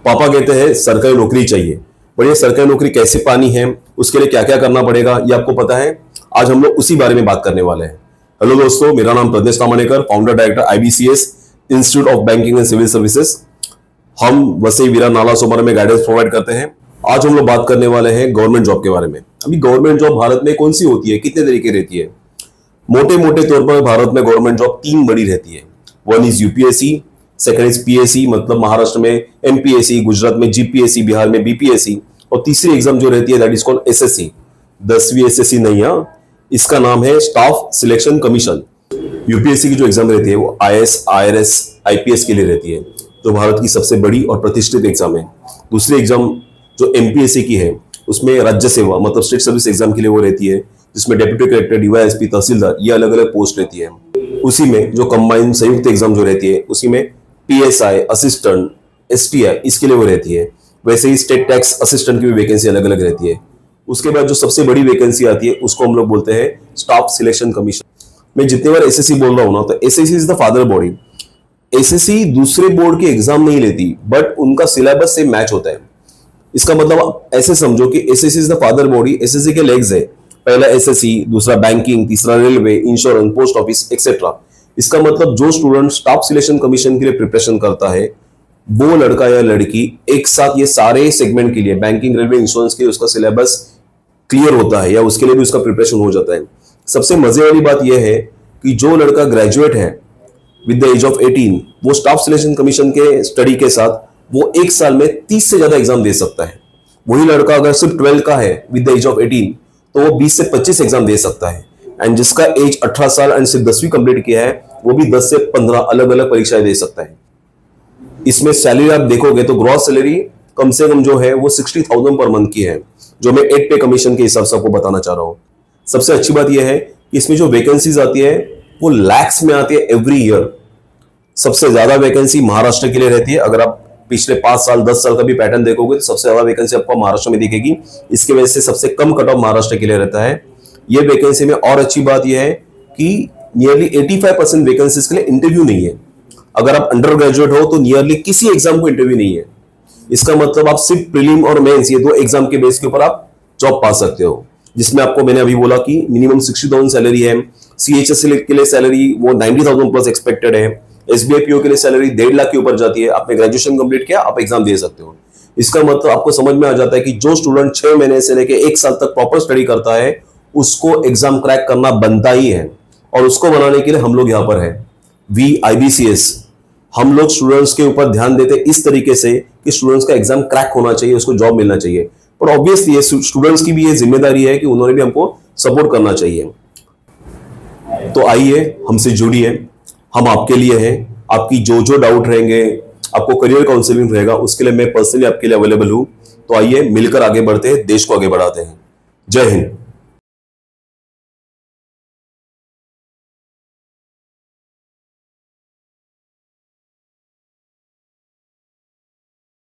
पापा कहते हैं सरकारी नौकरी चाहिए, पर ये सरकारी नौकरी कैसे पानी है, उसके लिए क्या क्या करना पड़ेगा, ये आपको पता है। आज हम लोग उसी बारे में बात करने वाले हैं। हेलो दोस्तों, मेरा नाम Pradesh Tamnekar, founder director IBCS institute of banking and civil services. हम वसई विरा नाला सोमवार में गाइडेंस प्रोवाइड करते हैं। आज हम लोग बात करने वाले हैं गवर्नमेंट जॉब के बारे में। अभी गवर्नमेंट जॉब भारत में कौन सी होती है, कितने तरीके रहती है? मोटे मोटे तौर पर भारत में गवर्नमेंट जॉब 3 बड़ी रहती है। One is UPSC, second is PSC, मतलब महाराष्ट्र में MPSC, गुजरात में GPSC, बिहार में BPSC, और तीसरी एग्जाम जो रहती है दैट इज कॉल्ड SSC। 10वीं SSC नहीं है, इसका नाम है स्टाफ सिलेक्शन कमीशन। UPSC की जो एग्जाम रहती है वो IAS, IRS, IPS के लिए रहती है, जो भारत की सबसे बड़ी और प्रतिष्ठित एग्जाम है। दूसरी एग्जाम जो MPSC की है उसमें राज्य सेवा मतलब स्टेट सर्विस एग्जाम के लिए वो रहती है, जिसमें डेप्यूटी कलेक्टर, DYSP, तहसीलदार, ये अलग अलग पोस्ट रहती है। उसी में जो कंबाइंड संयुक्त एग्जाम जो रहती है उसी में PSI, असिस्टेंट, STI, इसके लिए वो रहती है। वैसे ही स्टेट टैक्स असिस्टेंट की भी वैकेंसी अलग अलग रहती है। उसके बाद जो सबसे बड़ी वैकेंसी आती है उसको हम लोग बोलते हैं स्टाफ सिलेक्शन कमीशन। मैं जितने बार SSC बोल रहा हूं ना, तो SSC is the father body. SSC दूसरे बोर्ड के एग्जाम नहीं लेती, बट उनका सिलेबस से मैच होता है। इसका मतलब ऐसे समझो कि SSC is the father body, SSC के लेग्स है। पहला SSC, दूसरा बैंकिंग, तीसरा railway, insurance, post office etcetera. इसका मतलब जो स्टूडेंट स्टाफ सिलेक्शन कमीशन के लिए प्रिपरेशन करता है, वो लड़का या लड़की एक साथ ये सारे सेगमेंट के लिए, बैंकिंग, रेलवे, इंश्योरेंस के लिए उसका सिलेबस क्लियर होता है, या उसके लिए भी उसका प्रिपरेशन हो जाता है। सबसे मजे वाली बात यह है कि जो लड़का ग्रेजुएट है विद द एज ऑफ 18, वो स्टाफ सिलेक्शन कमीशन के स्टडी के साथ वो एक साल में 30 से ज्यादा एग्जाम दे सकता है। वही लड़का अगर सिर्फ 12 का है विद द एज ऑफ 18, तो वो 20 से 25 एग्जाम दे सकता है। एंड जिसका एज 18 साल एंड सिर्फ 10वीं कंप्लीट किया है, वो भी 10 से 15 अलग अलग परीक्षाएं दे सकता है। इसमें सैलरी आप देखोगे तो ग्रॉस सैलरी कम से कम जो है वो 60,000 पर मंथ की है, जो मैं 8 पे कमीशन के हिसाब से आपको बताना चाह रहा हूं। सबसे अच्छी बात यह है कि इसमें जो वैकेंसीज आती है वो लैक्स में आती है एवरी ईयर। सबसे ज्यादा वैकेंसी महाराष्ट्र के लिए रहती है। अगर आप पिछले 5 साल 10 साल का भी पैटर्न देखोगे तो सबसे ज्यादा वैकेंसी आपको महाराष्ट्र में दिखेगी। इसकी वजह से सबसे कम कट ऑफ महाराष्ट्र के लिए रहता है। ये वैकेंसी में और अच्छी बात यह है कि नियरली 85% वैकेंसीज के लिए इंटरव्यू नहीं है। अगर आप अंडर ग्रेजुएट हो तो नियरली किसी एग्जाम को इंटरव्यू नहीं है। इसका मतलब आप सिर्फ प्रीलिम और मेंस, ये 2 एग्जाम के बेस के ऊपर आप जॉब पा सकते हो, जिसमें आपको मैंने अभी बोला कि मिनिमम 60,000 सैलरी है। CHSL के लिए सैलरी वो 90,000 प्लस एक्सपेक्टेड है। SBI PO के लिए सैलरी 1.5 लाख के ऊपर जाती है। आपने ग्रेजुएशन कंप्लीट किया, आप एग्जाम दे सकते हो। इसका मतलब आपको समझ में आ जाता है कि जो स्टूडेंट 6 महीने से लेकर 1 साल तक प्रॉपर स्टडी करता है, उसको एग्जाम क्रैक करना बनता ही है। और उसको बनाने के लिए हम लोग यहाँ पर है IBCS। हम लोग स्टूडेंट्स के ऊपर ध्यान देते इस तरीके से कि स्टूडेंट्स का एग्जाम क्रैक होना चाहिए, उसको जॉब मिलना चाहिए। पर ऑब्वियसली ये स्टूडेंट्स की भी ये जिम्मेदारी है कि उन्होंने भी हमको सपोर्ट करना चाहिए। तो आइए, हमसे जुड़िए, हम आपके लिए हैं। आपकी जो जो डाउट रहेंगे, आपको करियर काउंसलिंग रहेगा, उसके लिए मैं पर्सनली आपके लिए अवेलेबल हूं। तो आइए मिलकर आगे बढ़ते हैं, देश को आगे बढ़ाते हैं। जय हिंद।